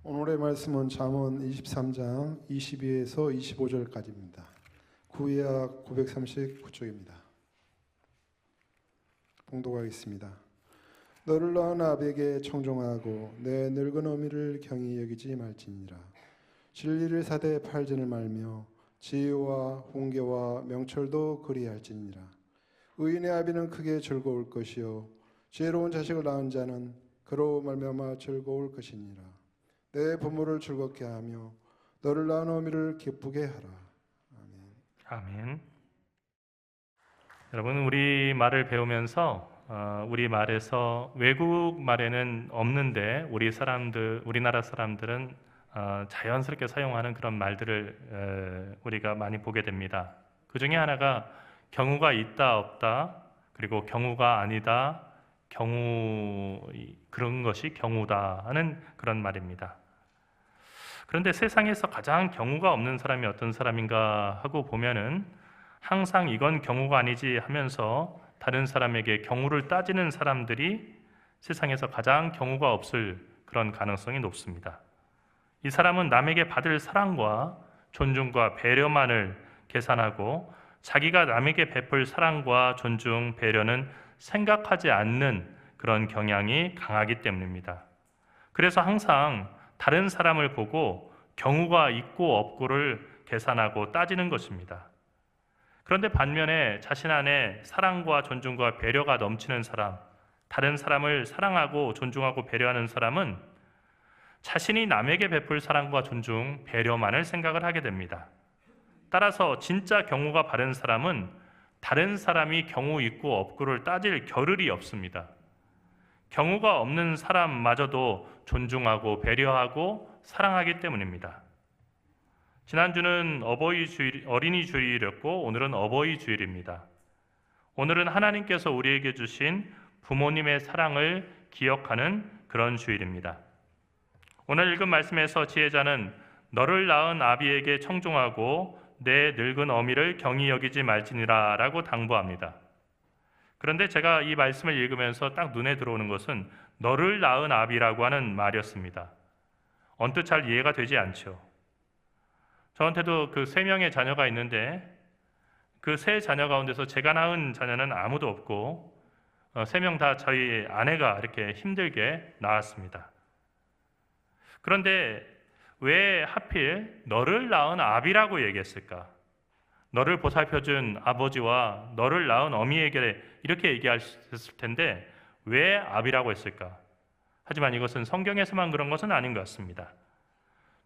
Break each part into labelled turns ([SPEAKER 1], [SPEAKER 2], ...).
[SPEAKER 1] 오늘의 말씀은 잠언 23장 22에서 25절까지입니다. 구약 939쪽입니다. 봉독하겠습니다. 너를 낳은 아비에게 청종하고 내 늙은 어미를 경히 여기지 말지니라. 진리를 사되 팔전을 말며 지혜와 훈계와 명철도 그리할지니라. 의인의 아비는 크게 즐거울 것이요 지혜로운 자식을 낳은 자는 그로 말미암아 즐거울 것이니라. 내 부모를 즐겁게 하며 너를 낳은 어미를 기쁘게 하라. 아멘.
[SPEAKER 2] 아멘. 여러분, 우리 말을 배우면서 우리 말에서 외국 말에는 없는데 우리나라 사람들은 자연스럽게 사용하는 그런 말들을 우리가 많이 보게 됩니다. 그 중에 하나가 경우가 있다 없다, 그리고 경우가 아니다, 그런 것이 경우다 하는 그런 말입니다. 그런데 세상에서 가장 경우가 없는 사람이 어떤 사람인가 하고 보면은 항상 이건 경우가 아니지 하면서 다른 사람에게 경우를 따지는 사람들이 세상에서 가장 경우가 없을 그런 가능성이 높습니다. 이 사람은 남에게 받을 사랑과 존중과 배려만을 계산하고 자기가 남에게 베풀 사랑과 존중, 배려는 생각하지 않는 그런 경향이 강하기 때문입니다. 그래서 항상 다른 사람을 보고 경우가 있고 없고를 계산하고 따지는 것입니다. 그런데 반면에 자신 안에 사랑과 존중과 배려가 넘치는 사람, 다른 사람을 사랑하고 존중하고 배려하는 사람은 자신이 남에게 베풀 사랑과 존중, 배려만을 생각을 하게 됩니다. 따라서 진짜 경우가 바른 사람은 다른 사람이 경우 있고 없고를 따질 겨를이 없습니다. 경우가 없는 사람마저도 존중하고 배려하고 사랑하기 때문입니다. 지난주는 어린이 주일이었고 오늘은 어버이 주일입니다. 오늘은 하나님께서 우리에게 주신 부모님의 사랑을 기억하는 그런 주일입니다. 오늘 읽은 말씀에서 지혜자는 너를 낳은 아비에게 청종하고 내 늙은 어미를 경히 여기지 말지니라 라고 당부합니다. 그런데 제가 이 말씀을 읽으면서 딱 눈에 들어오는 것은 너를 낳은 아비라고 하는 말이었습니다. 언뜻 잘 이해가 되지 않죠. 저한테도 그 3명의 자녀가 있는데 그 3 자녀 가운데서 제가 낳은 자녀는 아무도 없고 3명 다 저희 아내가 이렇게 힘들게 낳았습니다. 그런데 왜 하필 너를 낳은 아비라고 얘기했을까? 너를 보살펴준 아버지와 너를 낳은 어미에게 이렇게 얘기했을 텐데 왜 아비라고 했을까? 하지만 이것은 성경에서만 그런 것은 아닌 것 같습니다.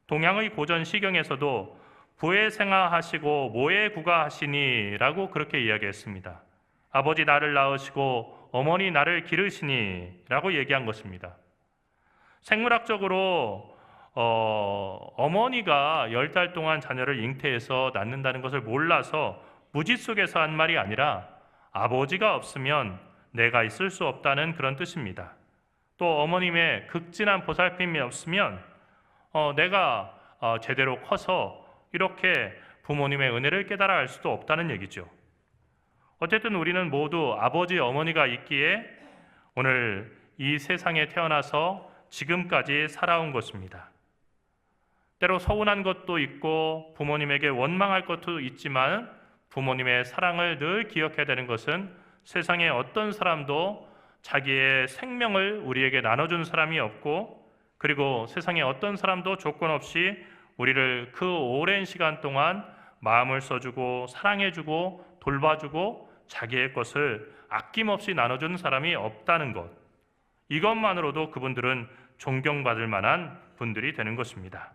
[SPEAKER 2] 동양의 고전 시경에서도 부에 생하하시고 모에 구가하시니 라고 그렇게 이야기했습니다. 아버지 나를 낳으시고 어머니 나를 기르시니 라고 얘기한 것입니다. 생물학적으로 어머니가 10달 동안 자녀를 잉태해서 낳는다는 것을 몰라서 무지 속에서 한 말이 아니라 아버지가 없으면 내가 있을 수 없다는 그런 뜻입니다. 또 어머님의 극진한 보살핌이 없으면 내가 제대로 커서 이렇게 부모님의 은혜를 깨달아 알 수도 없다는 얘기죠. 어쨌든 우리는 모두 아버지, 어머니가 있기에 오늘 이 세상에 태어나서 지금까지 살아온 것입니다. 때로 서운한 것도 있고 부모님에게 원망할 것도 있지만 부모님의 사랑을 늘 기억해야 되는 것은 세상에 어떤 사람도 자기의 생명을 우리에게 나눠준 사람이 없고 그리고 세상에 어떤 사람도 조건 없이 우리를 그 오랜 시간 동안 마음을 써주고 사랑해주고 돌봐주고 자기의 것을 아낌없이 나눠준 사람이 없다는 것, 이것만으로도 그분들은 존경받을 만한 분들이 되는 것입니다.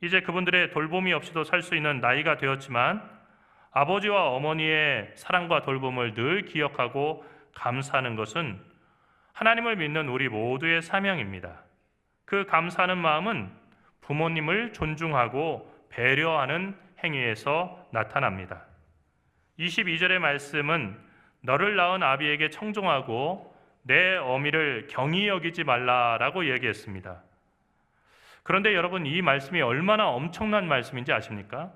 [SPEAKER 2] 이제 그분들의 돌봄이 없이도 살 수 있는 나이가 되었지만 아버지와 어머니의 사랑과 돌봄을 늘 기억하고 감사하는 것은 하나님을 믿는 우리 모두의 사명입니다. 그 감사하는 마음은 부모님을 존중하고 배려하는 행위에서 나타납니다. 22절의 말씀은 너를 낳은 아비에게 청종하고 내 어미를 경히 여기지 말라라고 얘기했습니다. 그런데 여러분, 이 말씀이 얼마나 엄청난 말씀인지 아십니까?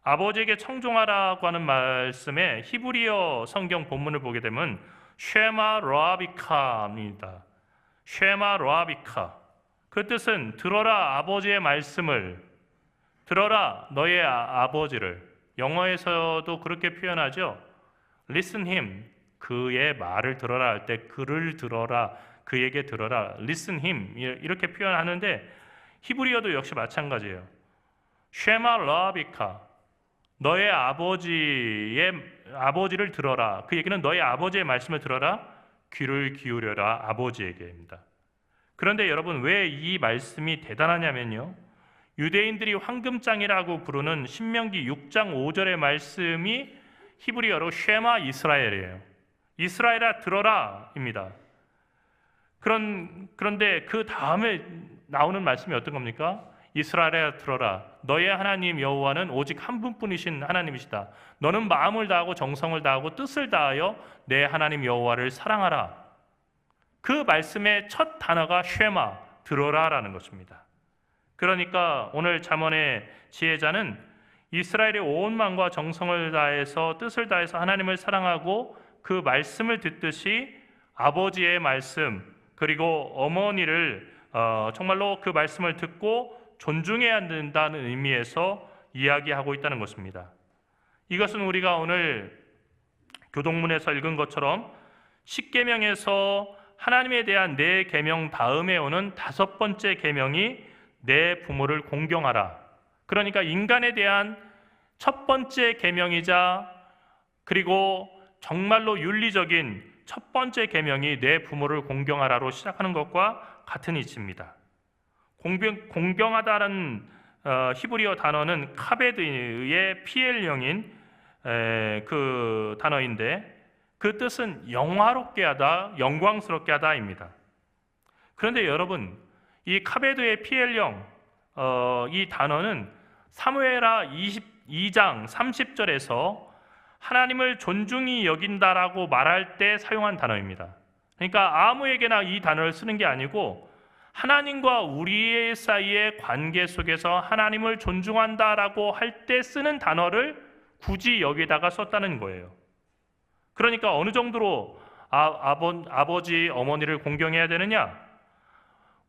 [SPEAKER 2] 아버지에게 청종하라고 하는 말씀에 히브리어 성경 본문을 보게 되면 쉐마 로아비카입니다. 쉐마 로아비카. 그 뜻은 들어라 아버지의 말씀을, 들어라 너의 아버지를. 영어에서도 그렇게 표현하죠. Listen him, 그의 말을 들어라 할 때 그를 들어라, 그에게 들어라, listen him 이렇게 표현하는데 히브리어도 역시 마찬가지예요. 쉐마 라비카, 너의 아버지를 들어라. 그 얘기는 너의 아버지의 말씀을 들어라, 귀를 기울여라 아버지에게입니다. 그런데 여러분, 왜 이 말씀이 대단하냐면요, 유대인들이 황금장이라고 부르는 신명기 6장 5절의 말씀이 히브리어로 쉐마 이스라엘이에요. 이스라엘아 들어라입니다. 그런데 그 다음에 나오는 말씀이 어떤 겁니까? 이스라엘아 들어라, 너의 하나님 여호와는 오직 한 분뿐이신 하나님이시다. 너는 마음을 다하고 정성을 다하고 뜻을 다하여 내 하나님 여호와를 사랑하라. 그 말씀의 첫 단어가 쉐마, 들어라라는 것입니다. 그러니까 오늘 잠언의 지혜자는 이스라엘의 온 마음과 정성을 다해서 뜻을 다해서 하나님을 사랑하고 그 말씀을 듣듯이 아버지의 말씀 그리고 어머니를 정말로 그 말씀을 듣고 존중해야 된다는 의미에서 이야기하고 있다는 것입니다. 이것은 우리가 오늘 교동문에서 읽은 것처럼 십계명에서 하나님에 대한 네 계명 다음에 오는 다섯 번째 계명이 내 부모를 공경하라. 그러니까 인간에 대한 첫 번째 계명이자 그리고 정말로 윤리적인 첫 번째 계명이 내 부모를 공경하라로 시작하는 것과 같은 이치입니다. 공경하다라는 히브리어 단어는 카베드의 피엘령인 그 단어인데 그 뜻은 영화롭게 하다, 영광스럽게 하다입니다. 그런데 여러분, 이 카베드의 피엘령 이 단어는 사무엘하 22장 30절에서 하나님을 존중히 여긴다라고 말할 때 사용한 단어입니다. 그러니까 아무에게나 이 단어를 쓰는 게 아니고 하나님과 우리의 사이의 관계 속에서 하나님을 존중한다라고 할 때 쓰는 단어를 굳이 여기다가 썼다는 거예요. 그러니까 어느 정도로 아버지, 어머니를 공경해야 되느냐?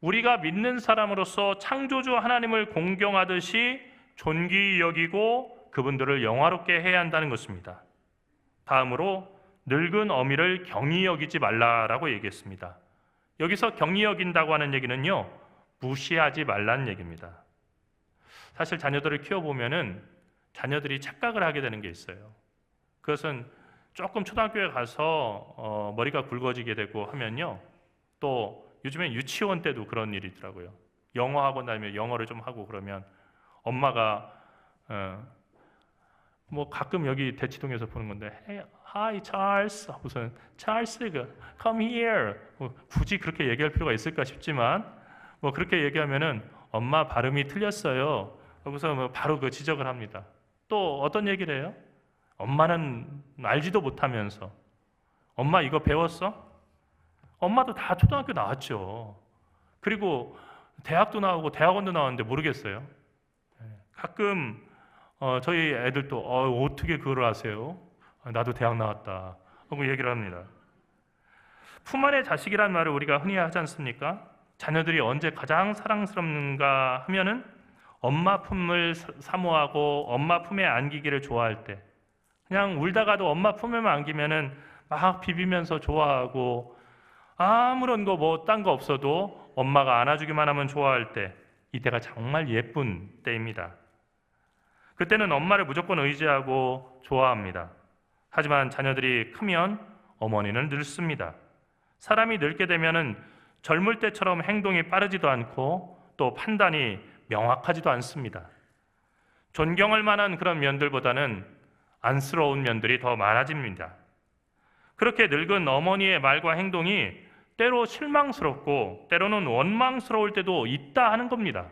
[SPEAKER 2] 우리가 믿는 사람으로서 창조주 하나님을 공경하듯이 존귀히 여기고 그분들을 영화롭게 해야 한다는 것입니다. 다음으로 늙은 어미를 경히 여기지 말라라고 얘기했습니다. 여기서 경히 여긴다고 하는 얘기는요, 무시하지 말라는 얘기입니다. 사실 자녀들을 키워보면은 자녀들이 착각을 하게 되는 게 있어요. 그것은 조금 초등학교에 가서 머리가 굵어지게 되고 하면요, 또 요즘엔 유치원 때도 그런 일이 있더라고요. 영어 학원 다니면 영어를 좀 하고 그러면 엄마가 뭐 가끔 여기 대치동에서 보는 건데, hey, hi Charles, 무슨 Charles, come here. 굳이 그렇게 얘기할 필요가 있을까 싶지만 뭐 그렇게 얘기하면은 엄마 발음이 틀렸어요. 그래서 뭐 바로 그 지적을 합니다. 또 어떤 얘기를 해요? 엄마는 알지도 못하면서 엄마 이거 배웠어? 엄마도 다 초등학교 나왔죠. 그리고 대학도 나오고 대학원도 나왔는데 모르겠어요. 가끔 저희 애들도 어떻게 그걸 아세요? 나도 대학 나왔다 하고 얘기를 합니다. 품 안의 자식이라는 말을 우리가 흔히 하지 않습니까? 자녀들이 언제 가장 사랑스럽는가 하면은 엄마 품을 사모하고 엄마 품에 안기기를 좋아할 때, 그냥 울다가도 엄마 품에만 안기면은 막 비비면서 좋아하고 아무런 거 뭐 딴 거 없어도 엄마가 안아주기만 하면 좋아할 때, 이때가 정말 예쁜 때입니다. 그때는 엄마를 무조건 의지하고 좋아합니다. 하지만 자녀들이 크면 어머니는 늙습니다. 사람이 늙게 되면은 젊을 때처럼 행동이 빠르지도 않고 또 판단이 명확하지도 않습니다. 존경할 만한 그런 면들보다는 안쓰러운 면들이 더 많아집니다. 그렇게 늙은 어머니의 말과 행동이 때로 실망스럽고 때로는 원망스러울 때도 있다 하는 겁니다.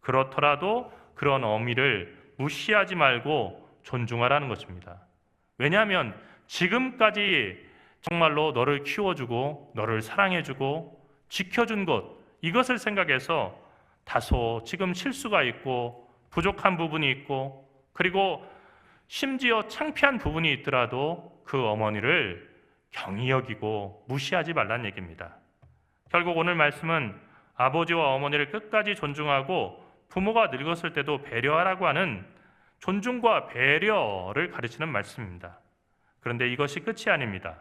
[SPEAKER 2] 그렇더라도 그런 어미를 무시하지 말고 존중하라는 것입니다. 왜냐하면 지금까지 정말로 너를 키워주고 너를 사랑해주고 지켜준 것, 이것을 생각해서 다소 지금 실수가 있고 부족한 부분이 있고 그리고 심지어 창피한 부분이 있더라도 그 어머니를 경히 여기고 무시하지 말라는 얘기입니다. 결국 오늘 말씀은 아버지와 어머니를 끝까지 존중하고 부모가 늙었을 때도 배려하라고 하는 존중과 배려를 가르치는 말씀입니다. 그런데 이것이 끝이 아닙니다.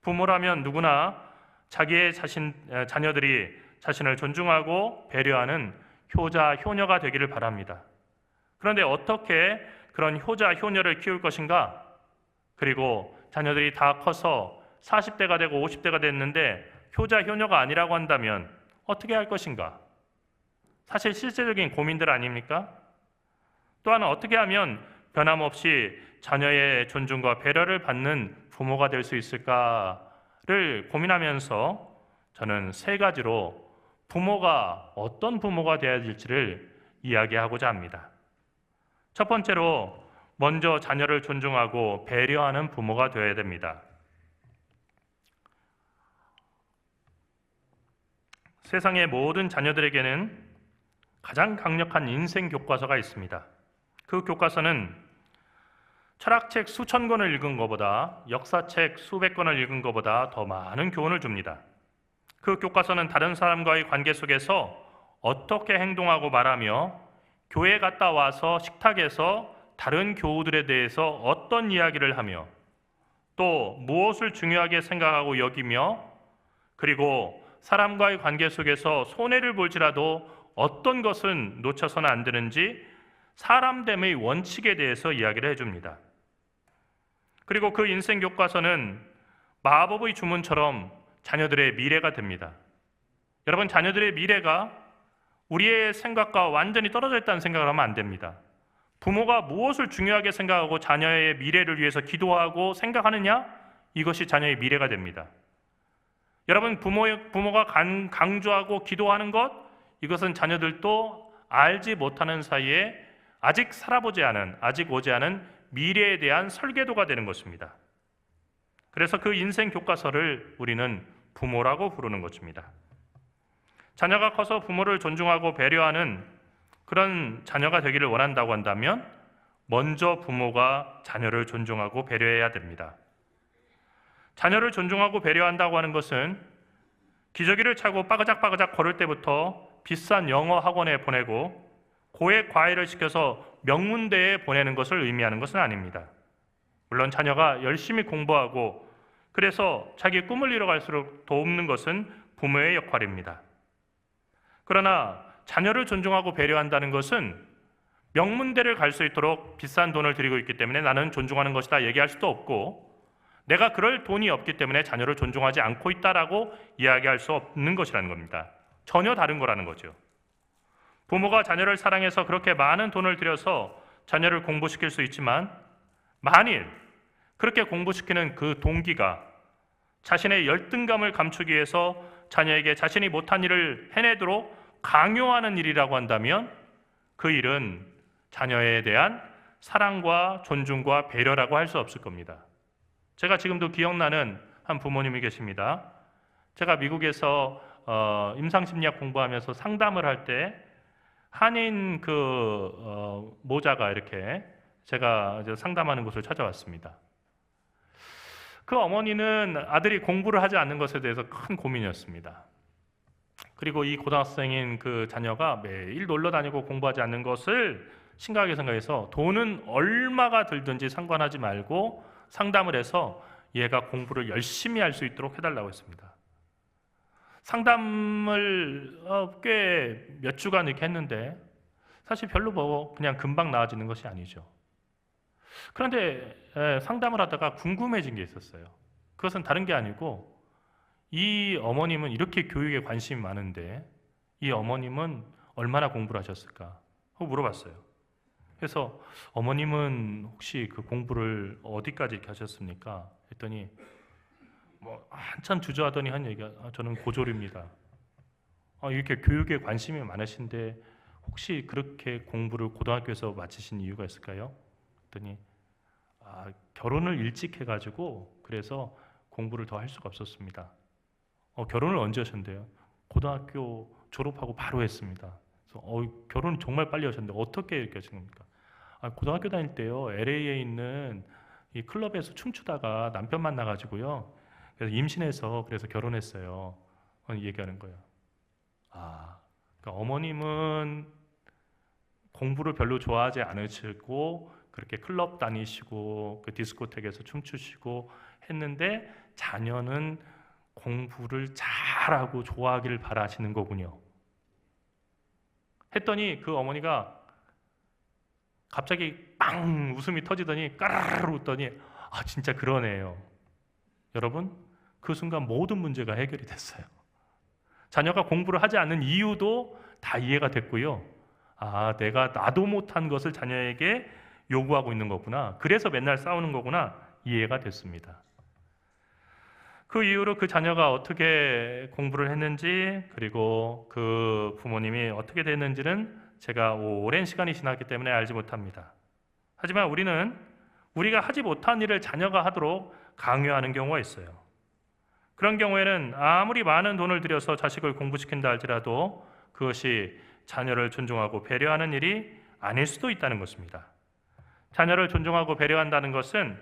[SPEAKER 2] 부모라면 누구나 자기의 자녀들이 자신을 존중하고 배려하는 효자, 효녀가 되기를 바랍니다. 그런데 어떻게 그런 효자, 효녀를 키울 것인가? 그리고 자녀들이 다 커서 40대가 되고 50대가 됐는데 효자, 효녀가 아니라고 한다면 어떻게 할 것인가? 사실 실제적인 고민들 아닙니까? 또한 어떻게 하면 변함없이 자녀의 존중과 배려를 받는 부모가 될 수 있을까를 고민하면서 저는 세 가지로 부모가 어떤 부모가 되어야 될지를 이야기하고자 합니다. 첫 번째로 먼저 자녀를 존중하고 배려하는 부모가 되어야 됩니다. 세상의 모든 자녀들에게는 가장 강력한 인생 교과서가 있습니다. 그 교과서는 철학책 수천 권을 읽은 것보다 역사책 수백 권을 읽은 것보다 더 많은 교훈을 줍니다. 그 교과서는 다른 사람과의 관계 속에서 어떻게 행동하고 말하며 교회 갔다 와서 식탁에서 다른 교우들에 대해서 어떤 이야기를 하며 또 무엇을 중요하게 생각하고 여기며 그리고 사람과의 관계 속에서 손해를 볼지라도 어떤 것은 놓쳐서는 안 되는지 사람됨의 원칙에 대해서 이야기를 해줍니다. 그리고 그 인생 교과서는 마법의 주문처럼 자녀들의 미래가 됩니다. 여러분, 자녀들의 미래가 우리의 생각과 완전히 떨어져 있다는 생각을 하면 안 됩니다. 부모가 무엇을 중요하게 생각하고 자녀의 미래를 위해서 기도하고 생각하느냐? 이것이 자녀의 미래가 됩니다. 여러분, 부모가 강조하고 기도하는 것, 이것은 자녀들도 알지 못하는 사이에 아직 살아보지 않은, 아직 오지 않은 미래에 대한 설계도가 되는 것입니다. 그래서 그 인생 교과서를 우리는 부모라고 부르는 것입니다. 자녀가 커서 부모를 존중하고 배려하는 그런 자녀가 되기를 원한다고 한다면 먼저 부모가 자녀를 존중하고 배려해야 됩니다. 자녀를 존중하고 배려한다고 하는 것은 기저귀를 차고 빠그작빠그작 걸을 때부터 비싼 영어 학원에 보내고 고액 과외를 시켜서 명문대에 보내는 것을 의미하는 것은 아닙니다. 물론 자녀가 열심히 공부하고 그래서 자기 꿈을 이뤄갈수록 돕는 것은 부모의 역할입니다. 그러나 자녀를 존중하고 배려한다는 것은 명문대를 갈 수 있도록 비싼 돈을 들이고 있기 때문에 나는 존중하는 것이다 얘기할 수도 없고 내가 그럴 돈이 없기 때문에 자녀를 존중하지 않고 있다라고 이야기할 수 없는 것이라는 겁니다. 전혀 다른 거라는 거죠. 부모가 자녀를 사랑해서 그렇게 많은 돈을 들여서 자녀를 공부시킬 수 있지만 만일 그렇게 공부시키는 그 동기가 자신의 열등감을 감추기 위해서 자녀에게 자신이 못한 일을 해내도록 강요하는 일이라고 한다면 그 일은 자녀에 대한 사랑과 존중과 배려라고 할 수 없을 겁니다. 제가 지금도 기억나는 한 부모님이 계십니다. 제가 미국에서 임상심리학 공부하면서 상담을 할 때 한인 모자가 이렇게 제가 상담하는 곳을 찾아왔습니다. 그 어머니는 아들이 공부를 하지 않는 것에 대해서 큰 고민이었습니다. 그리고 이 고등학생인 그 자녀가 매일 놀러 다니고 공부하지 않는 것을 심각하게 생각해서 돈은 얼마가 들든지 상관하지 말고 상담을 해서 얘가 공부를 열심히 할 수 있도록 해달라고 했습니다. 상담을 꽤 몇 주간 이렇게 했는데 사실 별로 그냥 금방 나아지는 것이 아니죠. 그런데 상담을 하다가 궁금해진 게 있었어요. 그것은 다른 게 아니고 이 어머님은 이렇게 교육에 관심이 많은데 이 어머님은 얼마나 공부를 하셨을까 하고 물어봤어요. 그래서 어머님은 혹시 그 공부를 어디까지 이렇게 하셨습니까? 했더니 한참 주저하더니 한 얘기가 저는 고졸입니다. 이렇게 교육에 관심이 많으신데 혹시 그렇게 공부를 고등학교에서 마치신 이유가 있을까요? 했더니 결혼을 일찍 해가지고 그래서 공부를 더 할 수가 없었습니다. 결혼을 언제 하셨는데요? 고등학교 졸업하고 바로 했습니다. 그래서 결혼 정말 빨리 하셨는데 어떻게 이렇게 하신 겁니까? 고등학교 다닐 때요 LA에 있는 이 클럽에서 춤추다가 남편 만나가지고요 그래서 임신해서 그래서 결혼했어요. 얘기하는 거예요. 그러니까 어머님은 공부를 별로 좋아하지 않으시고 그렇게 클럽 다니시고 그 디스코텍에서 춤추시고 했는데 자녀는 공부를 잘하고 좋아하기를 바라시는 거군요. 했더니 그 어머니가 갑자기 빵 웃음이 터지더니 까르르 웃더니 진짜 그러네요. 여러분, 그 순간 모든 문제가 해결이 됐어요. 자녀가 공부를 하지 않는 이유도 다 이해가 됐고요. 내가 나도 못한 것을 자녀에게 요구하고 있는 거구나. 그래서 맨날 싸우는 거구나. 이해가 됐습니다. 그 이후로 그 자녀가 어떻게 공부를 했는지 그리고 그 부모님이 어떻게 됐는지는 제가 오랜 시간이 지났기 때문에 알지 못합니다. 하지만 우리는 우리가 하지 못한 일을 자녀가 하도록 강요하는 경우가 있어요. 그런 경우에는 아무리 많은 돈을 들여서 자식을 공부시킨다 할지라도 그것이 자녀를 존중하고 배려하는 일이 아닐 수도 있다는 것입니다. 자녀를 존중하고 배려한다는 것은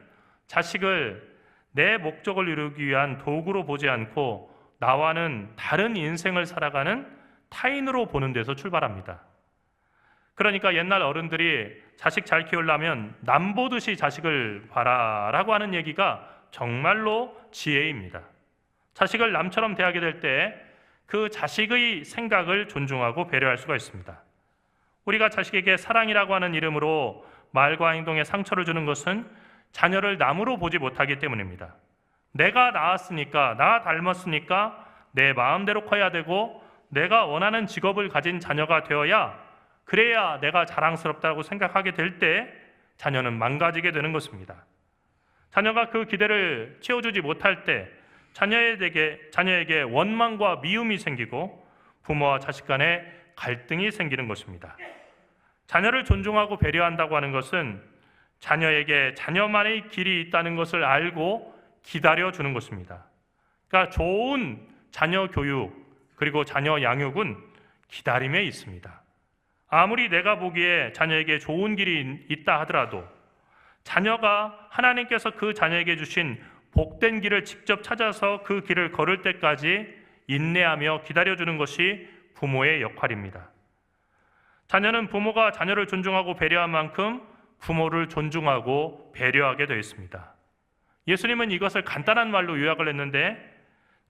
[SPEAKER 2] 자식을 내 목적을 이루기 위한 도구로 보지 않고 나와는 다른 인생을 살아가는 타인으로 보는 데서 출발합니다. 그러니까 옛날 어른들이 자식 잘 키우려면 남 보듯이 자식을 봐라라고 하는 얘기가 정말로 지혜입니다. 자식을 남처럼 대하게 될 때 그 자식의 생각을 존중하고 배려할 수가 있습니다. 우리가 자식에게 사랑이라고 하는 이름으로 말과 행동에 상처를 주는 것은 자녀를 남으로 보지 못하기 때문입니다. 내가 낳았으니까, 나 닮았으니까 내 마음대로 커야 되고 내가 원하는 직업을 가진 자녀가 되어야 그래야 내가 자랑스럽다고 생각하게 될 때 자녀는 망가지게 되는 것입니다. 자녀가 그 기대를 채워주지 못할 때 자녀에게 원망과 미움이 생기고 부모와 자식 간에 갈등이 생기는 것입니다. 자녀를 존중하고 배려한다고 하는 것은 자녀에게 자녀만의 길이 있다는 것을 알고 기다려주는 것입니다. 그러니까 좋은 자녀 교육 그리고 자녀 양육은 기다림에 있습니다. 아무리 내가 보기에 자녀에게 좋은 길이 있다 하더라도 자녀가 하나님께서 그 자녀에게 주신 복된 길을 직접 찾아서 그 길을 걸을 때까지 인내하며 기다려주는 것이 부모의 역할입니다. 자녀는 부모가 자녀를 존중하고 배려한 만큼 부모를 존중하고 배려하게 되어 있습니다. 예수님은 이것을 간단한 말로 요약을 했는데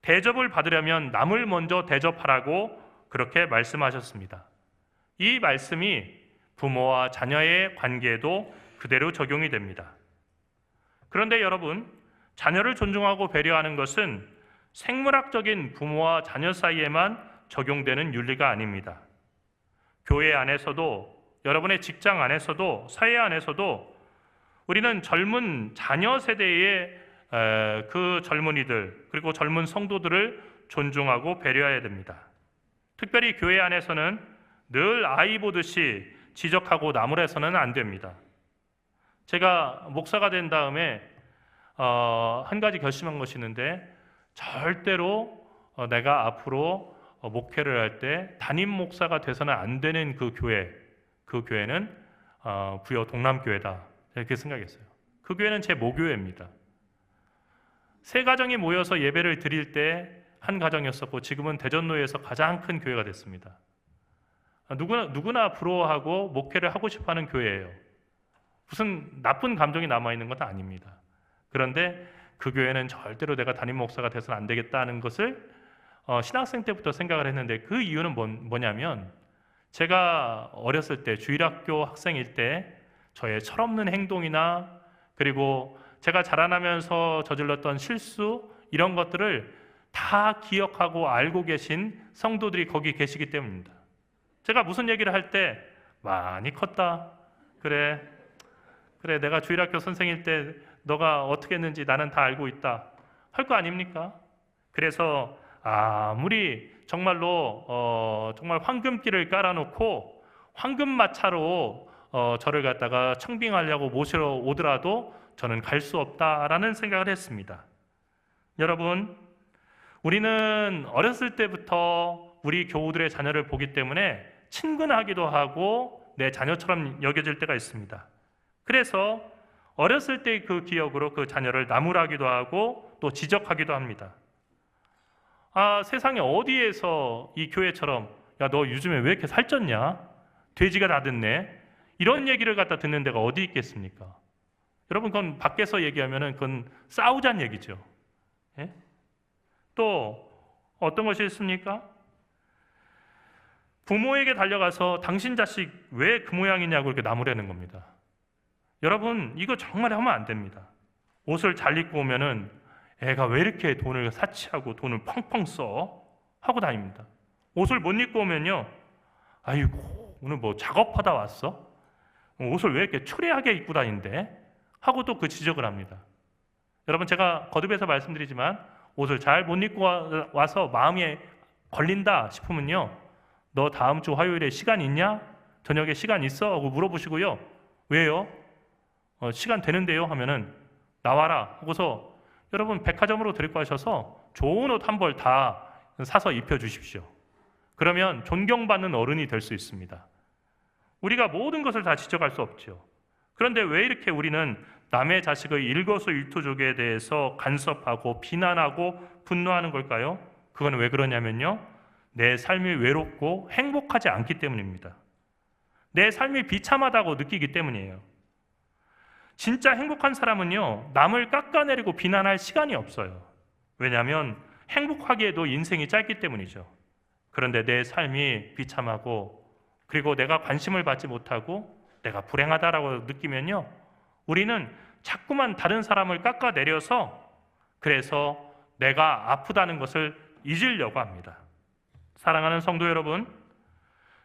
[SPEAKER 2] 대접을 받으려면 남을 먼저 대접하라고 그렇게 말씀하셨습니다. 이 말씀이 부모와 자녀의 관계에도 그대로 적용이 됩니다. 그런데 여러분, 자녀를 존중하고 배려하는 것은 생물학적인 부모와 자녀 사이에만 적용되는 윤리가 아닙니다. 교회 안에서도, 여러분의 직장 안에서도, 사회 안에서도 우리는 젊은 자녀 세대의 그 젊은이들 그리고 젊은 성도들을 존중하고 배려해야 됩니다. 특별히 교회 안에서는 늘 아이 보듯이 지적하고 나무라서는 안 됩니다. 제가 목사가 된 다음에 한 가지 결심한 것이 있는데 절대로 내가 앞으로 목회를 할 때 담임 목사가 돼서는 안 되는 그 교회는 부여 동남교회다 이렇게 생각했어요. 그 교회는 제 모교회입니다. 세 가정이 모여서 예배를 드릴 때 한 가정이었었고 지금은 대전로에서 가장 큰 교회가 됐습니다. 누구나 부러워하고 목회를 하고 싶어하는 교회예요. 무슨 나쁜 감정이 남아있는 건 아닙니다. 그런데 그 교회는 절대로 내가 담임 목사가 돼서는 안 되겠다는 것을 신학생 때부터 생각을 했는데 그 이유는 뭐냐면 제가 어렸을 때 주일학교 학생일 때 저의 철없는 행동이나 그리고 제가 자라나면서 저질렀던 실수 이런 것들을 다 기억하고 알고 계신 성도들이 거기 계시기 때문입니다. 제가 무슨 얘기를 할 때 많이 컸다. 그래 내가 주일학교 선생일 때 너가 어떻게 했는지 나는 다 알고 있다 할 거 아닙니까? 그래서 아무리 정말로 정말 황금길을 깔아놓고 황금마차로 저를 갖다가 청빙하려고 모시러 오더라도 저는 갈 수 없다라는 생각을 했습니다. 여러분, 우리는 어렸을 때부터 우리 교우들의 자녀를 보기 때문에 친근하기도 하고 내 자녀처럼 여겨질 때가 있습니다. 그래서 어렸을 때의 그 기억으로 그 자녀를 나무라기도 하고 또 지적하기도 합니다. 세상에 어디에서 이 교회처럼 야, 너 요즘에 왜 이렇게 살쪘냐? 돼지가 다 됐네. 이런 얘기를 갖다 듣는 데가 어디 있겠습니까? 여러분, 그건 밖에서 얘기하면은 그건 싸우자는 얘기죠. 예? 또 어떤 것이 있습니까? 부모에게 달려가서 당신 자식 왜 그 모양이냐고 이렇게 나무라는 겁니다. 여러분, 이거 정말 하면 안 됩니다. 옷을 잘 입고 오면은 애가 왜 이렇게 돈을 사치하고 돈을 펑펑 써? 하고 다닙니다. 옷을 못 입고 오면요, 아이고 오늘 뭐 작업하다 왔어? 옷을 왜 이렇게 추레하게 입고 다닌대? 하고 또 그 지적을 합니다. 여러분, 제가 거듭해서 말씀드리지만 옷을 잘 못 입고 와서 마음에 걸린다 싶으면요, 너 다음 주 화요일에 시간 있냐? 저녁에 시간 있어? 하고 물어보시고요. 왜요? 시간 되는데요 하면은 나와라 하고서 여러분 백화점으로 데리고 가셔서 좋은 옷 한 벌 다 사서 입혀주십시오. 그러면 존경받는 어른이 될 수 있습니다. 우리가 모든 것을 다 지적할 수 없죠. 그런데 왜 이렇게 우리는 남의 자식의 일거수일투족에 대해서 간섭하고 비난하고 분노하는 걸까요? 그건 왜 그러냐면요, 내 삶이 외롭고 행복하지 않기 때문입니다. 내 삶이 비참하다고 느끼기 때문이에요. 진짜 행복한 사람은요, 남을 깎아내리고 비난할 시간이 없어요. 왜냐하면 행복하기에도 인생이 짧기 때문이죠. 그런데 내 삶이 비참하고 그리고 내가 관심을 받지 못하고 내가 불행하다라고 느끼면요, 우리는 자꾸만 다른 사람을 깎아내려서 그래서 내가 아프다는 것을 잊으려고 합니다. 사랑하는 성도 여러분,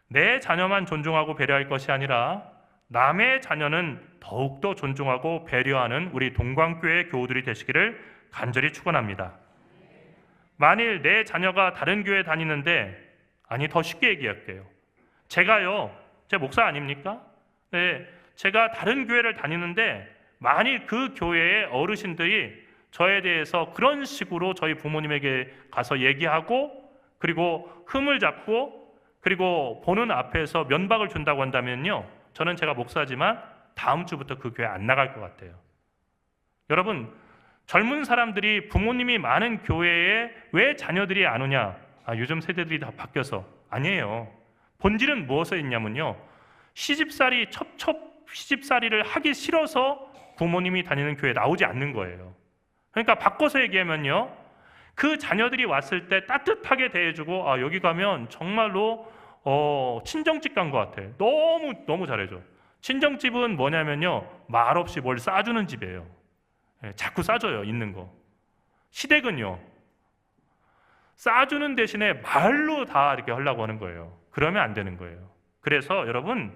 [SPEAKER 2] 내 자녀만 존중하고 배려할 것이 아니라 남의 자녀는 더욱더 존중하고 배려하는 우리 동광교회 교우들이 되시기를 간절히 축원합니다. 만일 내 자녀가 다른 교회 다니는데, 아니 더 쉽게 얘기할게요. 제가요, 제 목사 아닙니까? 네, 제가 다른 교회를 다니는데 만일 그 교회의 어르신들이 저에 대해서 그런 식으로 저희 부모님에게 가서 얘기하고 그리고 흠을 잡고 그리고 보는 앞에서 면박을 준다고 한다면요, 저는 제가 목사지만 다음 주부터 그 교회 안 나갈 것 같아요. 여러분, 젊은 사람들이 부모님이 많은 교회에 왜 자녀들이 안 오냐? 요즘 세대들이 다 바뀌어서. 아니에요. 본질은 무엇에 있냐면요, 시집살이를 하기 싫어서 부모님이 다니는 교회에 나오지 않는 거예요. 그러니까 바꿔서 얘기하면요, 그 자녀들이 왔을 때 따뜻하게 대해주고 여기 가면 정말로 친정집 간 것 같아. 너무 잘해줘. 친정집은 뭐냐면요, 말없이 뭘 싸주는 집이에요. 자꾸 싸줘요, 있는 거. 시댁은요, 싸주는 대신에 말로 다 이렇게 하려고 하는 거예요. 그러면 안 되는 거예요. 그래서 여러분,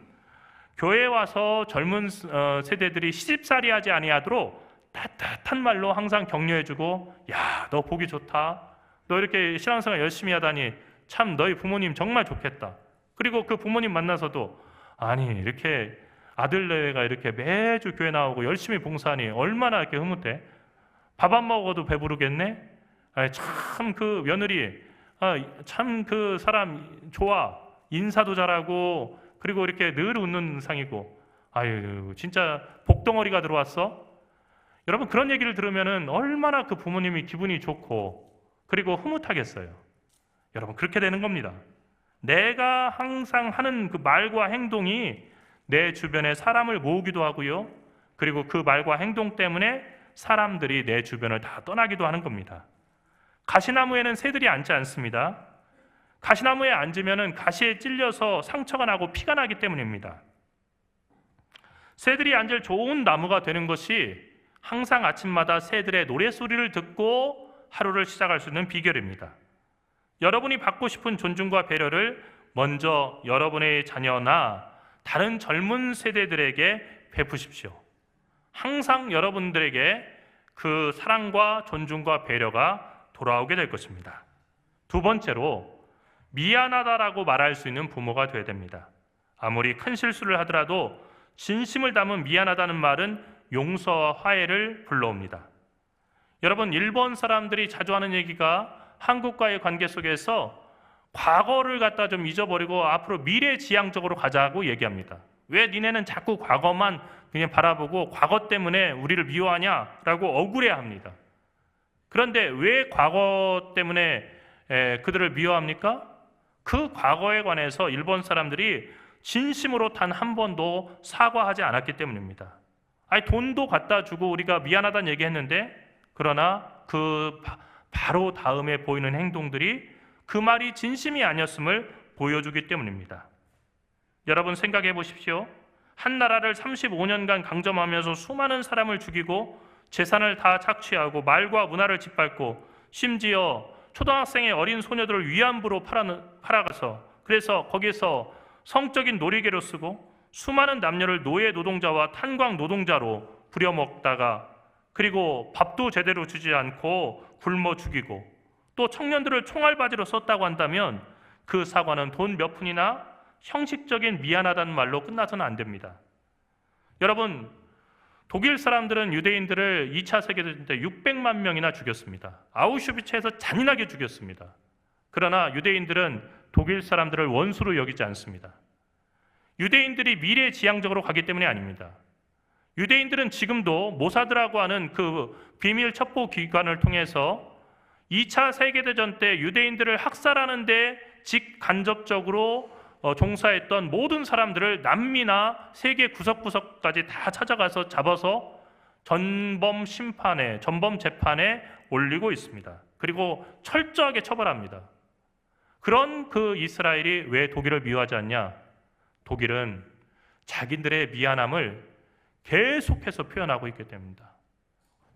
[SPEAKER 2] 교회에 와서 젊은 세대들이 시집살이 하지 아니하도록 따뜻한 말로 항상 격려해주고, 야, 너 보기 좋다. 너 이렇게 신앙생활 열심히 하다니 참 너희 부모님 정말 좋겠다. 그리고 그 부모님 만나서도, 아니 이렇게 아들내가 이렇게 매주 교회 나오고 열심히 봉사하니 얼마나 이렇게 흐뭇해. 밥 안 먹어도 배부르겠네. 참 그 며느리, 참 그 사람 좋아. 인사도 잘하고 그리고 이렇게 늘 웃는 상이고, 아유 진짜 복덩어리가 들어왔어. 여러분, 그런 얘기를 들으면은 얼마나 그 부모님이 기분이 좋고 그리고 흐뭇하겠어요. 여러분, 그렇게 되는 겁니다. 내가 항상 하는 그 말과 행동이 내 주변에 사람을 모으기도 하고요, 그리고 그 말과 행동 때문에 사람들이 내 주변을 다 떠나기도 하는 겁니다. 가시나무에는 새들이 앉지 않습니다. 가시나무에 앉으면은 가시에 찔려서 상처가 나고 피가 나기 때문입니다. 새들이 앉을 좋은 나무가 되는 것이 항상 아침마다 새들의 노랫소리를 듣고 하루를 시작할 수 있는 비결입니다. 여러분이 받고 싶은 존중과 배려를 먼저 여러분의 자녀나 다른 젊은 세대들에게 베푸십시오. 항상 여러분들에게 그 사랑과 존중과 배려가 돌아오게 될 것입니다. 두 번째로, 미안하다라고 말할 수 있는 부모가 되어야 됩니다. 아무리 큰 실수를 하더라도 진심을 담은 미안하다는 말은 용서와 화해를 불러옵니다. 여러분, 일본 사람들이 자주 하는 얘기가 한국과의 관계 속에서 과거를 갖다 좀 잊어버리고 앞으로 미래지향적으로 가자고 얘기합니다. 왜 니네는 자꾸 과거만 그냥 바라보고 과거 때문에 우리를 미워하냐라고 억울해합니다. 그런데 왜 과거 때문에 그들을 미워합니까? 그 과거에 관해서 일본 사람들이 진심으로 단 한 번도 사과하지 않았기 때문입니다. 아니, 돈도 갖다 주고 우리가 미안하다는 얘기했는데, 그러나 그 바로 다음에 보이는 행동들이 그 말이 진심이 아니었음을 보여주기 때문입니다. 여러분 생각해 보십시오. 한 나라를 35년간 강점하면서 수많은 사람을 죽이고 재산을 다 착취하고 말과 문화를 짓밟고 심지어 초등학생의 어린 소녀들을 위안부로 팔아가서 그래서 거기서 성적인 놀이개로 쓰고 수많은 남녀를 노예 노동자와 탄광 노동자로 부려먹다가 그리고 밥도 제대로 주지 않고 굶어 죽이고 또 청년들을 총알바지로 썼다고 한다면 그 사과는 돈 몇 푼이나 형식적인 미안하다는 말로 끝나서는 안 됩니다. 여러분, 독일 사람들은 유대인들을 2차 세계대전 때 600만 명이나 죽였습니다. 아우슈비츠에서 잔인하게 죽였습니다. 그러나 유대인들은 독일 사람들을 원수로 여기지 않습니다. 유대인들이 미래지향적으로 가기 때문이 아닙니다. 유대인들은 지금도 모사드라고 하는 그 비밀 첩보 기관을 통해서 2차 세계대전 때 유대인들을 학살하는 데 직간접적으로 종사했던 모든 사람들을 남미나 세계 구석구석까지 다 찾아가서 잡아서 전범 재판에 올리고 있습니다. 그리고 철저하게 처벌합니다. 그런 그 이스라엘이 왜 독일을 미워하지 않냐? 독일은 자기들의 미안함을 계속해서 표현하고 있기 때문입니다.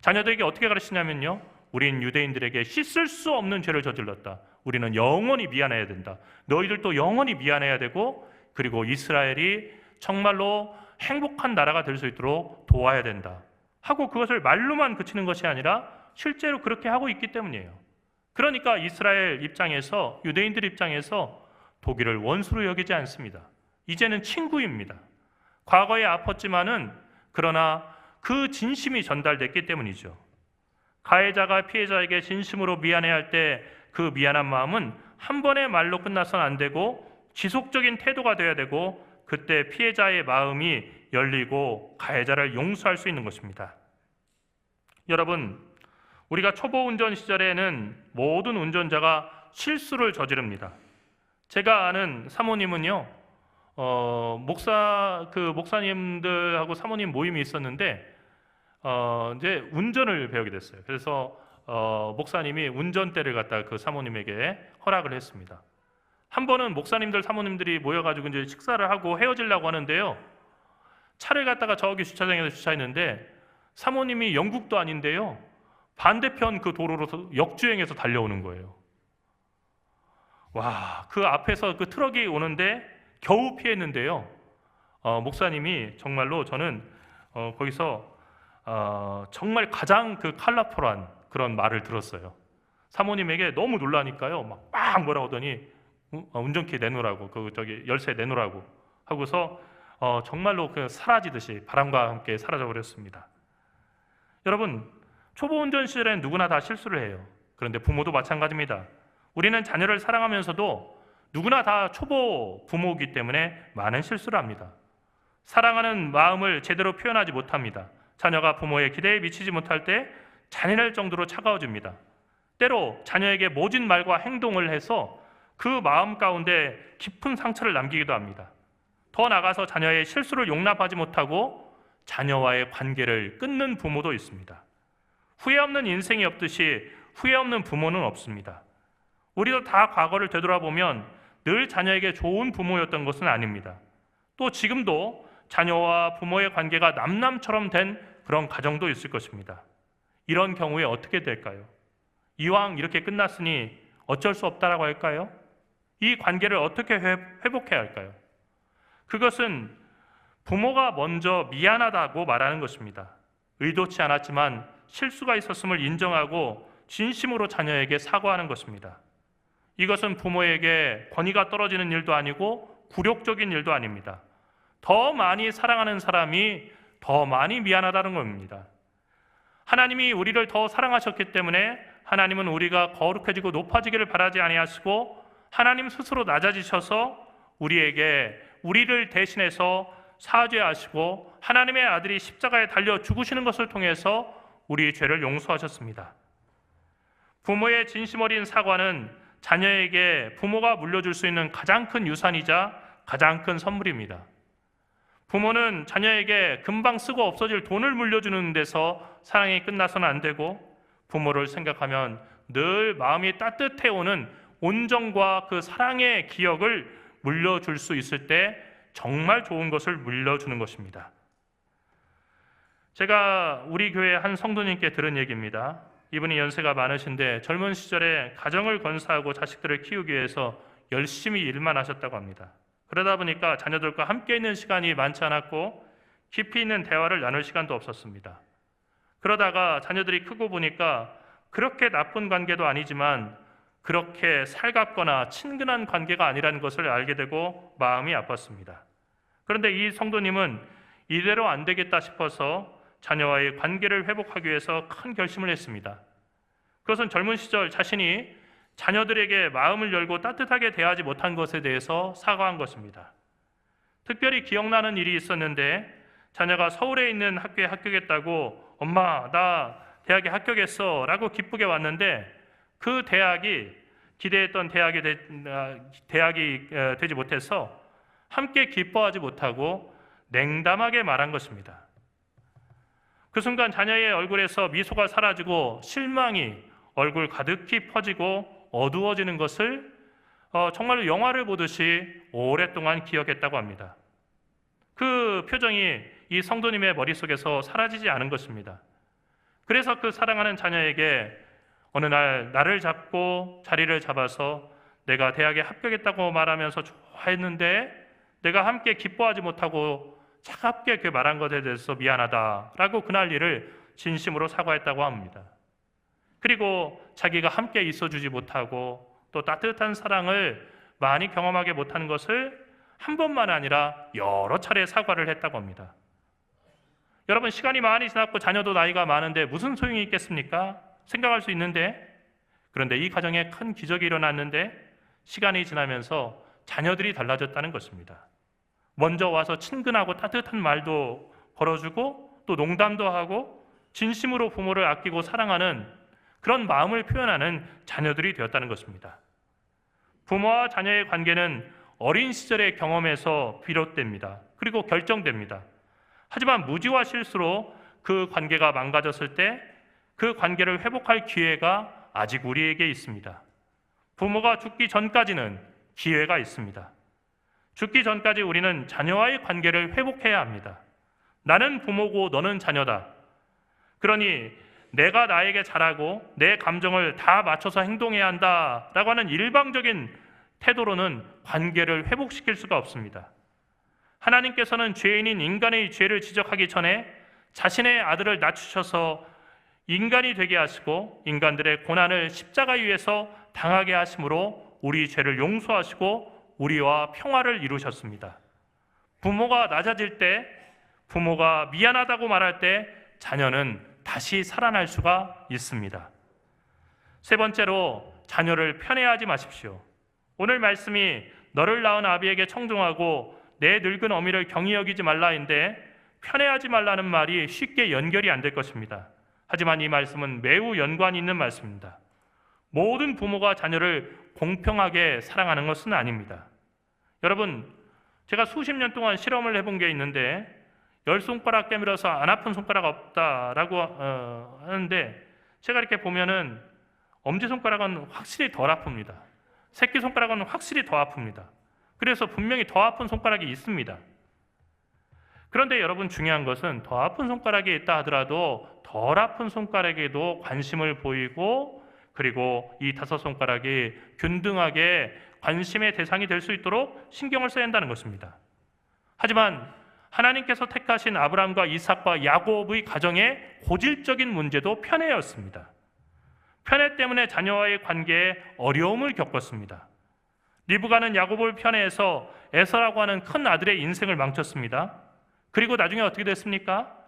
[SPEAKER 2] 자녀들에게 어떻게 가르치냐면요, 우린 유대인들에게 씻을 수 없는 죄를 저질렀다. 우리는 영원히 미안해야 된다. 너희들도 영원히 미안해야 되고, 그리고 이스라엘이 정말로 행복한 나라가 될 수 있도록 도와야 된다 하고 그것을 말로만 그치는 것이 아니라 실제로 그렇게 하고 있기 때문이에요. 그러니까 이스라엘 입장에서, 유대인들 입장에서 독일을 원수로 여기지 않습니다. 이제는 친구입니다. 과거에 아팠지만은 그러나 그 진심이 전달됐기 때문이죠. 가해자가 피해자에게 진심으로 미안해할 때 그 미안한 마음은 한 번의 말로 끝나서는 안 되고 지속적인 태도가 돼야 되고, 그때 피해자의 마음이 열리고 가해자를 용서할 수 있는 것입니다. 여러분, 우리가 초보 운전 시절에는 모든 운전자가 실수를 저지릅니다. 제가 아는 사모님은요, 목사님들하고 사모님 모임이 있었는데 이제 운전을 배우게 됐어요. 그래서 목사님이 운전대를 갖다 그 사모님에게 허락을 했습니다. 한 번은 목사님들 사모님들이 모여가지고 이제 식사를 하고 헤어지려고 하는데요, 차를 갖다가 저기 주차장에서 주차했는데 사모님이 영국도 아닌데요, 반대편 그 도로로 역주행해서 달려오는 거예요. 와, 그 앞에서 그 트럭이 오는데 겨우 피했는데요, 목사님이 정말로 저는 거기서 정말 가장 그 컬러풀한 그런 말을 들었어요. 사모님에게 너무 놀라니까요, 막 빵 뭐라고 하더니 운전키 내놓으라고, 열쇠 내놓으라고 하고서 정말로 그 사라지듯이 바람과 함께 사라져 버렸습니다. 여러분, 초보 운전 시절엔 누구나 다 실수를 해요. 그런데 부모도 마찬가지입니다. 우리는 자녀를 사랑하면서도 누구나 다 초보 부모이기 때문에 많은 실수를 합니다. 사랑하는 마음을 제대로 표현하지 못합니다. 자녀가 부모의 기대에 미치지 못할 때 잔인할 정도로 차가워집니다. 때로 자녀에게 모진 말과 행동을 해서 그 마음 가운데 깊은 상처를 남기기도 합니다. 더 나아가서 자녀의 실수를 용납하지 못하고 자녀와의 관계를 끊는 부모도 있습니다. 후회 없는 인생이 없듯이 후회 없는 부모는 없습니다. 우리도 다 과거를 되돌아보면 늘 자녀에게 좋은 부모였던 것은 아닙니다. 또 지금도 자녀와 부모의 관계가 남남처럼 된 그런 가정도 있을 것입니다. 이런 경우에 어떻게 될까요? 이왕 이렇게 끝났으니 어쩔 수 없다라고 할까요? 이 관계를 어떻게 회복해야 할까요? 그것은 부모가 먼저 미안하다고 말하는 것입니다. 의도치 않았지만 실수가 있었음을 인정하고 진심으로 자녀에게 사과하는 것입니다. 이것은 부모에게 권위가 떨어지는 일도 아니고 굴욕적인 일도 아닙니다. 더 많이 사랑하는 사람이 더 많이 미안하다는 겁니다. 하나님이 우리를 더 사랑하셨기 때문에 하나님은 우리가 거룩해지고 높아지기를 바라지 아니하시고 하나님 스스로 낮아지셔서 우리를 대신해서 사죄하시고 하나님의 아들이 십자가에 달려 죽으시는 것을 통해서 우리 죄를 용서하셨습니다. 부모의 진심 어린 사과는 자녀에게 부모가 물려줄 수 있는 가장 큰 유산이자 가장 큰 선물입니다. 부모는 자녀에게 금방 쓰고 없어질 돈을 물려주는 데서 사랑이 끝나서는 안 되고, 부모를 생각하면 늘 마음이 따뜻해오는 온정과 그 사랑의 기억을 물려줄 수 있을 때 정말 좋은 것을 물려주는 것입니다. 제가 우리 교회 한 성도님께 들은 얘기입니다. 이분이 연세가 많으신데 젊은 시절에 가정을 건사하고 자식들을 키우기 위해서 열심히 일만 하셨다고 합니다. 그러다 보니까 자녀들과 함께 있는 시간이 많지 않았고 깊이 있는 대화를 나눌 시간도 없었습니다. 그러다가 자녀들이 크고 보니까 그렇게 나쁜 관계도 아니지만 그렇게 살갑거나 친근한 관계가 아니라는 것을 알게 되고 마음이 아팠습니다. 그런데 이 성도님은 이대로 안 되겠다 싶어서 자녀와의 관계를 회복하기 위해서 큰 결심을 했습니다. 그것은 젊은 시절 자신이 자녀들에게 마음을 열고 따뜻하게 대하지 못한 것에 대해서 사과한 것입니다. 특별히 기억나는 일이 있었는데 자녀가 서울에 있는 학교에 합격했다고 엄마 나 대학에 합격했어 라고 기쁘게 왔는데 그 대학이 기대했던 대학이 되지 못해서 함께 기뻐하지 못하고 냉담하게 말한 것입니다. 그 순간 자녀의 얼굴에서 미소가 사라지고 실망이 얼굴 가득히 퍼지고 어두워지는 것을 정말로 영화를 보듯이 오랫동안 기억했다고 합니다. 그 표정이 이 성도님의 머릿속에서 사라지지 않은 것입니다. 그래서 그 사랑하는 자녀에게 어느 날 나를 잡고 자리를 잡아서 내가 대학에 합격했다고 말하면서 좋아했는데 내가 함께 기뻐하지 못하고 차갑게 그 말한 것에 대해서 미안하다라고 그날 일을 진심으로 사과했다고 합니다. 그리고 자기가 함께 있어주지 못하고 또 따뜻한 사랑을 많이 경험하게 못하는 것을 한 번만 아니라 여러 차례 사과를 했다고 합니다. 여러분, 시간이 많이 지났고 자녀도 나이가 많은데 무슨 소용이 있겠습니까? 생각할 수 있는데, 그런데 이 가정에 큰 기적이 일어났는데 시간이 지나면서 자녀들이 달라졌다는 것입니다. 먼저 와서 친근하고 따뜻한 말도 걸어주고 또 농담도 하고 진심으로 부모를 아끼고 사랑하는 그런 마음을 표현하는 자녀들이 되었다는 것입니다. 부모와 자녀의 관계는 어린 시절의 경험에서 비롯됩니다. 그리고 결정됩니다. 하지만 무지와 실수로 그 관계가 망가졌을 때 그 관계를 회복할 기회가 아직 우리에게 있습니다. 부모가 죽기 전까지는 기회가 있습니다. 죽기 전까지 우리는 자녀와의 관계를 회복해야 합니다. 나는 부모고 너는 자녀다. 그러니 내가 나에게 잘하고 내 감정을 다 맞춰서 행동해야 한다라고 하는 일방적인 태도로는 관계를 회복시킬 수가 없습니다. 하나님께서는 죄인인 인간의 죄를 지적하기 전에 자신의 아들을 낮추셔서 인간이 되게 하시고 인간들의 고난을 십자가 위에서 당하게 하심으로 우리 죄를 용서하시고 우리와 평화를 이루셨습니다. 부모가 낮아질 때, 부모가 미안하다고 말할 때 자녀는 다시 살아날 수가 있습니다. 세 번째로, 자녀를 편애하지 마십시오. 오늘 말씀이 너를 낳은 아비에게 청종하고 내 늙은 어미를 경히 여기지 말라인데 편애하지 말라는 말이 쉽게 연결이 안 될 것입니다. 하지만 이 말씀은 매우 연관이 있는 말씀입니다. 모든 부모가 자녀를 공평하게 사랑하는 것은 아닙니다. 여러분, 제가 수십 년 동안 실험을 해본 게 있는데 10손가락 깨물어서 안 아픈 손가락 없다라고 하는데 제가 이렇게 보면은 엄지손가락은 확실히 덜 아픕니다. 새끼손가락은 확실히 더 아픕니다. 그래서 분명히 더 아픈 손가락이 있습니다. 그런데 여러분, 중요한 것은 더 아픈 손가락이 있다 하더라도 덜 아픈 손가락에도 관심을 보이고 그리고 이 5손가락이 균등하게 관심의 대상이 될 수 있도록 신경을 써야 한다는 것입니다. 하지만 하나님께서 택하신 아브라함과 이삭과 야곱의 가정의 고질적인 문제도 편애였습니다. 편애 때문에 자녀와의 관계에 어려움을 겪었습니다. 리브가는 야곱을 편애해서 에서라고 하는 큰 아들의 인생을 망쳤습니다. 그리고 나중에 어떻게 됐습니까?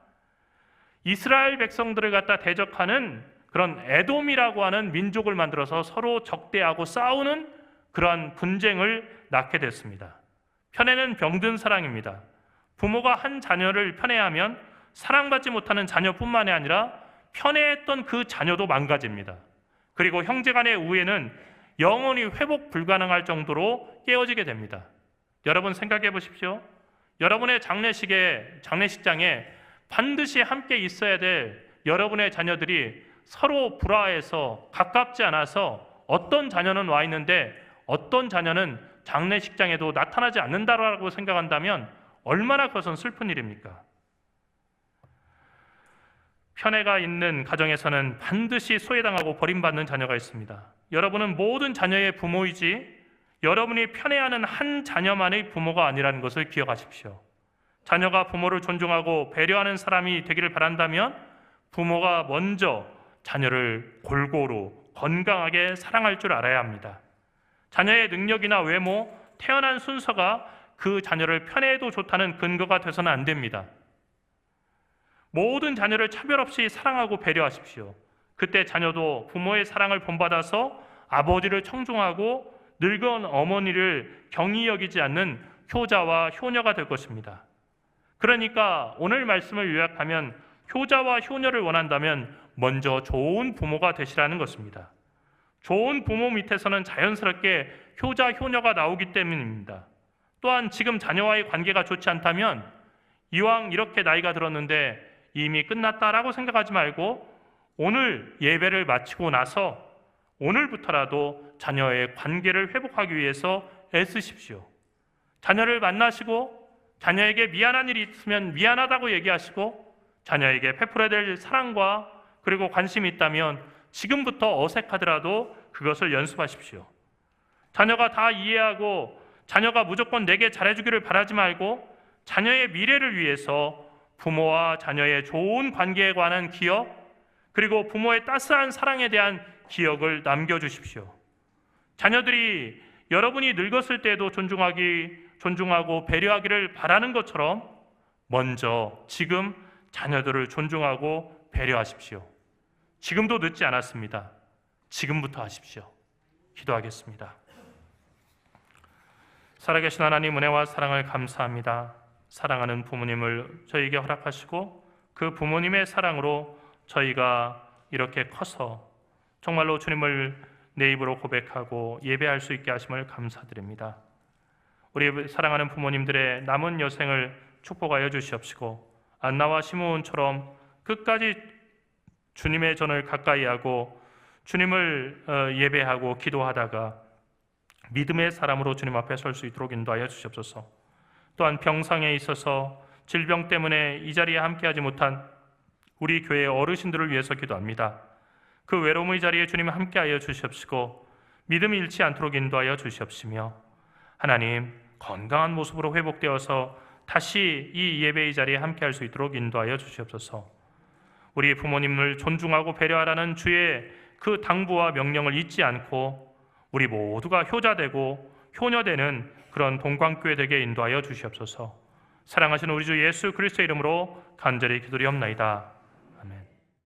[SPEAKER 2] 이스라엘 백성들을 갖다 대적하는 그런 에돔이라고 하는 민족을 만들어서 서로 적대하고 싸우는 그러한 분쟁을 낳게 됐습니다. 편애는 병든 사랑입니다. 부모가 한 자녀를 편애하면 사랑받지 못하는 자녀뿐만이 아니라 편애했던 그 자녀도 망가집니다. 그리고 형제 간의 우애는 영원히 회복 불가능할 정도로 깨어지게 됩니다. 여러분 생각해 보십시오. 여러분의 장례식장에 반드시 함께 있어야 될 여러분의 자녀들이 서로 불화해서 가깝지 않아서 어떤 자녀는 와 있는데 어떤 자녀는 장례식장에도 나타나지 않는다라고 생각한다면 얼마나 그것은 슬픈 일입니까? 편애가 있는 가정에서는 반드시 소외당하고 버림받는 자녀가 있습니다. 여러분은 모든 자녀의 부모이지 여러분이 편애하는 한 자녀만의 부모가 아니라는 것을 기억하십시오. 자녀가 부모를 존중하고 배려하는 사람이 되기를 바란다면 부모가 먼저 자녀를 골고루 건강하게 사랑할 줄 알아야 합니다. 자녀의 능력이나 외모, 태어난 순서가 그 자녀를 편애해도 좋다는 근거가 돼서는 안 됩니다. 모든 자녀를 차별 없이 사랑하고 배려하십시오. 그때 자녀도 부모의 사랑을 본받아서 아버지를 청중하고 늙은 어머니를 경히 여기지 않는 효자와 효녀가 될 것입니다. 그러니까 오늘 말씀을 요약하면 효자와 효녀를 원한다면 먼저 좋은 부모가 되시라는 것입니다. 좋은 부모 밑에서는 자연스럽게 효자, 효녀가 나오기 때문입니다. 또한 지금 자녀와의 관계가 좋지 않다면 이왕 이렇게 나이가 들었는데 이미 끝났다라고 생각하지 말고 오늘 예배를 마치고 나서 오늘부터라도 자녀의 관계를 회복하기 위해서 애쓰십시오. 자녀를 만나시고 자녀에게 미안한 일이 있으면 미안하다고 얘기하시고 자녀에게 베풀어야 될 사랑과 그리고 관심이 있다면 지금부터 어색하더라도 그것을 연습하십시오. 자녀가 다 이해하고 자녀가 무조건 내게 잘해주기를 바라지 말고 자녀의 미래를 위해서 부모와 자녀의 좋은 관계에 관한 기억 그리고 부모의 따스한 사랑에 대한 기억을 남겨주십시오. 자녀들이 여러분이 늙었을 때에도 존중하고 배려하기를 바라는 것처럼 먼저 지금 자녀들을 존중하고 배려하십시오. 지금도 늦지 않았습니다. 지금부터 하십시오. 기도하겠습니다. 살아계신 하나님 은혜와 사랑을 감사합니다. 사랑하는 부모님을 저희에게 허락하시고 그 부모님의 사랑으로 저희가 이렇게 커서 정말로 주님을 내 입으로 고백하고 예배할 수 있게 하심을 감사드립니다. 우리 사랑하는 부모님들의 남은 여생을 축복하여 주시옵시고 안나와 시므온처럼 끝까지 주님의 전을 가까이 하고 주님을 예배하고 기도하다가 믿음의 사람으로 주님 앞에 설 수 있도록 인도하여 주시옵소서. 또한 병상에 있어서 질병 때문에 이 자리에 함께하지 못한 우리 교회 어르신들을 위해서 기도합니다. 그 외로움의 자리에 주님 함께하여 주시옵시고 믿음이 잃지 않도록 인도하여 주시옵시며 하나님 건강한 모습으로 회복되어서 다시 이 예배의 자리에 함께할 수 있도록 인도하여 주시옵소서. 우리 부모님을 존중하고 배려하라는 주의 그 당부와 명령을 잊지 않고 우리 모두가 효자되고 효녀되는 그런 동광교회 되게 인도하여 주시옵소서. 사랑하시는 우리 주 예수 그리스도의 이름으로 간절히 기도리옵나이다.